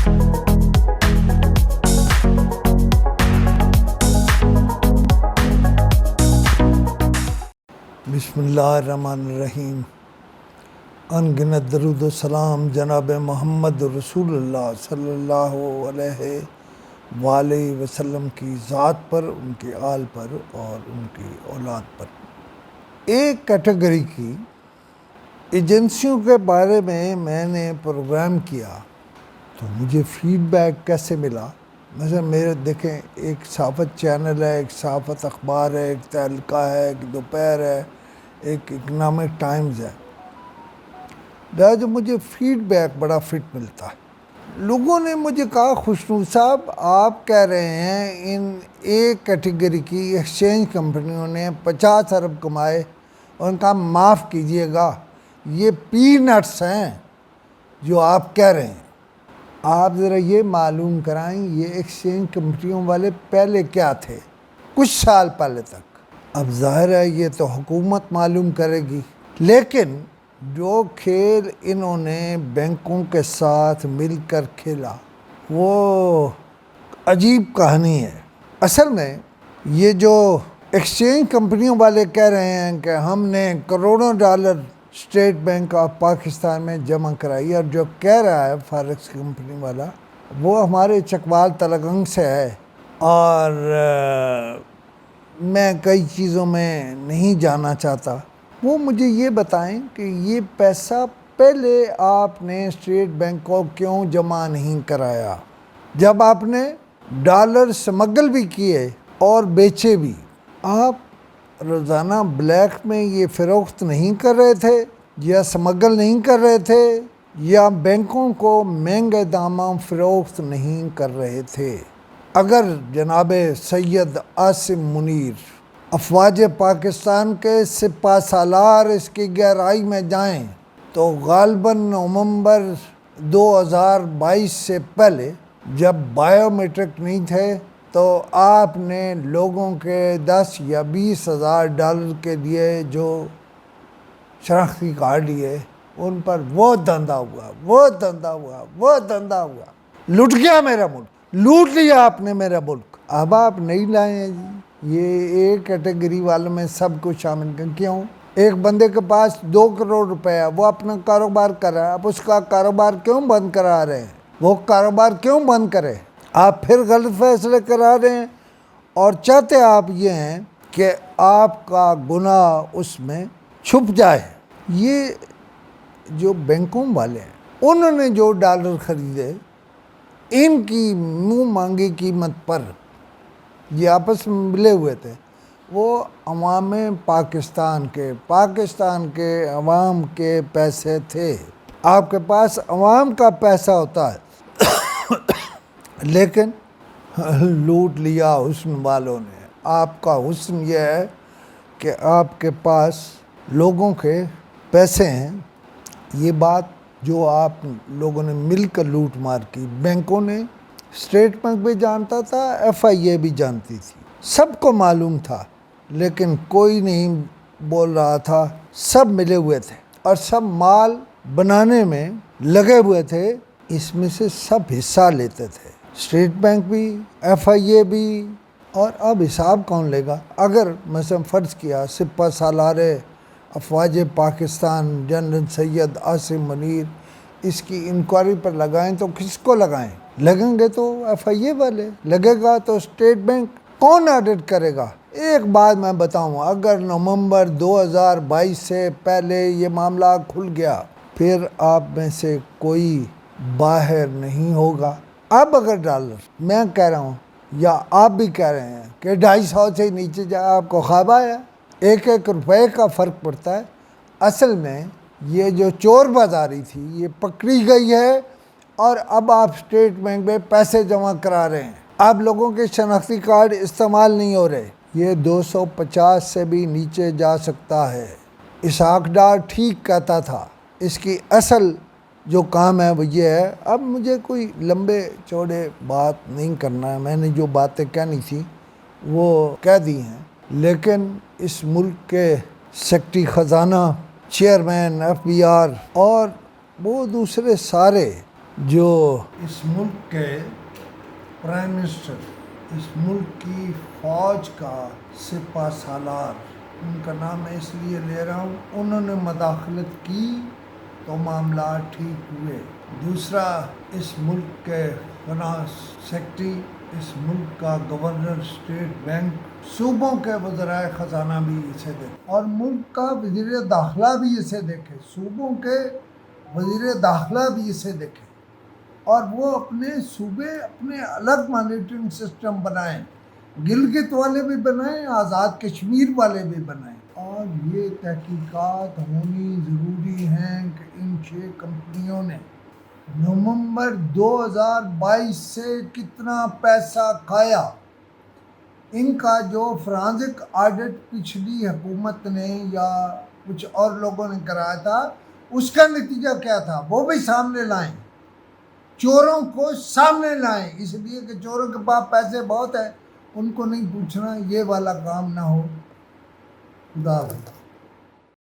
بسم اللہ الرحمن الرحیم۔ انگنت درود و سلام جناب محمد رسول اللہ صلی اللہ علیہ وآلہ وسلم کی ذات پر، ان کے آل پر اور ان کی اولاد پر۔ ایک کیٹیگری کی ایجنسیوں کے بارے میں نے پروگرام کیا تو مجھے فیڈ بیک کیسے ملا؟ مثلا میرے دیکھیں، ایک صحافت چینل ہے، ایک صحافت اخبار ہے، ایک تہلکہ ہے، ایک دوپہر ہے، ایک اکنامک ٹائمز ہے، لہٰذا مجھے فیڈ بیک بڑا فٹ ملتا ہے۔ لوگوں نے مجھے کہا، خوشنود صاحب آپ کہہ رہے ہیں ان ایک کیٹیگری کی ایکسچینج کمپنیوں نے 50 ارب کمائے، اور ان کا معاف کیجئے گا یہ پی نٹس ہیں جو آپ کہہ رہے ہیں۔ آپ ذرا یہ معلوم کرائیں یہ ایکسچینج کمپنیوں والے پہلے کیا تھے کچھ سال پہلے تک؟ اب ظاہر ہے یہ تو حکومت معلوم کرے گی، لیکن جو کھیل انہوں نے بینکوں کے ساتھ مل کر کھیلا وہ عجیب کہانی ہے۔ اصل میں یہ جو ایکسچینج کمپنیوں والے کہہ رہے ہیں کہ ہم نے کروڑوں dollar state bank of Pakistan میں جمع کرائی، اور جو کہہ رہا ہے فارکس کمپنی والا وہ ہمارے چکوال تلگنگ سے ہے، اور میں کئی چیزوں میں نہیں جانا چاہتا، وہ مجھے یہ بتائیں کہ یہ پیسہ پہلے آپ نے اسٹیٹ بینک کو کیوں جمع نہیں کرایا؟ جب آپ نے ڈالر سمگل بھی کیے اور بیچے بھی، آپ روزانہ بلیک میں یہ فروخت نہیں کر رہے تھے، یا سمگل نہیں کر رہے تھے، یا بینکوں کو مہنگے داموں فروخت نہیں کر رہے تھے؟ اگر جناب سید عاصم منیر افواج پاکستان کے سپہ سالار اس کی گہرائی میں جائیں تو غالباً نومبر 2022 سے پہلے، جب بائیو میٹرک نہیں تھے، تو آپ نے لوگوں کے 10 یا 20 ہزار ڈالر کے لیے جو شناختی کارڈ لیے، ان پر وہ دھندا ہوا، لٹ گیا میرا ملک، لوٹ لیا آپ نے میرا ملک۔ اب آپ نہیں لائے ہیں جی یہ ایک کیٹیگری والوں میں سب کو شامل کر۔ کیوں؟ ایک بندے کے پاس 2 کروڑ روپے ہے، وہ اپنا کاروبار کر رہا ہے، اب اس کا کاروبار کیوں بند کرا رہے ہیں؟ وہ کاروبار کیوں بند کرے؟ آپ پھر غلط فیصلے کرا رہے ہیں، اور چاہتے آپ یہ ہیں کہ آپ کا گناہ اس میں چھپ جائے۔ یہ جو بینکوں والے ہیں، انہوں نے جو ڈالر خریدے، ان کی منہ مانگی قیمت پر یہ آپس میں ملے ہوئے تھے، وہ عوام پاکستان کے عوام کے پیسے تھے۔ آپ کے پاس عوام کا پیسہ ہوتا ہے، لیکن لوٹ لیا حسن والوں نے۔ آپ کا حسن یہ ہے کہ آپ کے پاس لوگوں کے پیسے ہیں۔ یہ بات جو آپ لوگوں نے مل کر لوٹ مار کی، بینکوں نے، اسٹیٹ بینک بھی جانتا تھا، ایف آئی اے بھی جانتی تھی، سب کو معلوم تھا، لیکن کوئی نہیں بول رہا تھا۔ سب ملے ہوئے تھے اور سب مال بنانے میں لگے ہوئے تھے، اس میں سے سب حصہ لیتے تھے، اسٹیٹ بینک بھی، ایف آئی اے بھی۔ اور اب حساب کون لے گا؟ اگر مثلا فرض کیا سپہ سالار افواج پاکستان جنرل سید عاصم منیر اس کی انکوائری پر لگائیں تو کس کو لگائیں؟ لگیں گے تو ایف آئی اے والے، لگے گا تو اسٹیٹ بینک، کون آڈٹ کرے گا؟ ایک بات میں بتاؤں، اگر نومبر 2022 سے پہلے یہ معاملہ کھل گیا، پھر آپ میں سے کوئی باہر نہیں ہوگا۔ اب اگر ڈالر، میں کہہ رہا ہوں یا آپ بھی کہہ رہے ہیں کہ 250 سے نیچے جائے، آپ کو خواب آیا؟ 1 روپے کا فرق پڑتا ہے۔ اصل میں یہ جو چور بازاری تھی یہ پکڑی گئی ہے، اور اب آپ اسٹیٹ بینک میں پیسے جمع کرا رہے ہیں، اب لوگوں کے شناختی کارڈ استعمال نہیں ہو رہے۔ یہ 250 سے بھی نیچے جا سکتا ہے۔ اسحاق ڈار ٹھیک کہتا تھا، اس کی اصل جو کام ہے وہ یہ ہے۔ اب مجھے کوئی لمبے چوڑے بات نہیں کرنا ہے، میں نے جو باتیں کہنی تھی وہ کہہ دی ہیں، لیکن اس ملک کے سیکرٹری خزانہ، چیئرمین ایف بی آر اور وہ دوسرے سارے جو اس ملک کے پرائم منسٹر، اس ملک کی فوج کا سپہ سالار، ان کا نام میں اس لیے لے رہا ہوں، انہوں نے مداخلت کی تو معاملات ٹھیک ہوئے۔ دوسرا، اس ملک کے فنانس سیکرٹری، اس ملک کا گورنر اسٹیٹ بینک، صوبوں کے وزرائے خزانہ بھی اسے دیکھے اور ملک کا وزیر داخلہ بھی اسے دیکھے، صوبوں کے وزیر داخلہ بھی اسے دیکھے اور وہ اپنے صوبے اپنے الگ مانیٹرنگ سسٹم بنائیں، گلگت والے بھی بنائیں، آزاد کشمیر والے بھی بنائیں۔ اور یہ تحقیقات ہونی ضروری ہیں کہ ان 6 کمپنیوں نے نومبر 2022 سے کتنا پیسہ کھایا۔ ان کا جو فرانزک آڈٹ پچھلی حکومت نے یا کچھ اور لوگوں نے کرایا تھا، اس کا نتیجہ کیا تھا وہ بھی سامنے لائیں، چوروں کو سامنے لائیں، اس لیے کہ چوروں کے پاس پیسے بہت ہیں، ان کو نہیں پوچھنا، یہ والا کام نہ ہو۔ خدا حافظ۔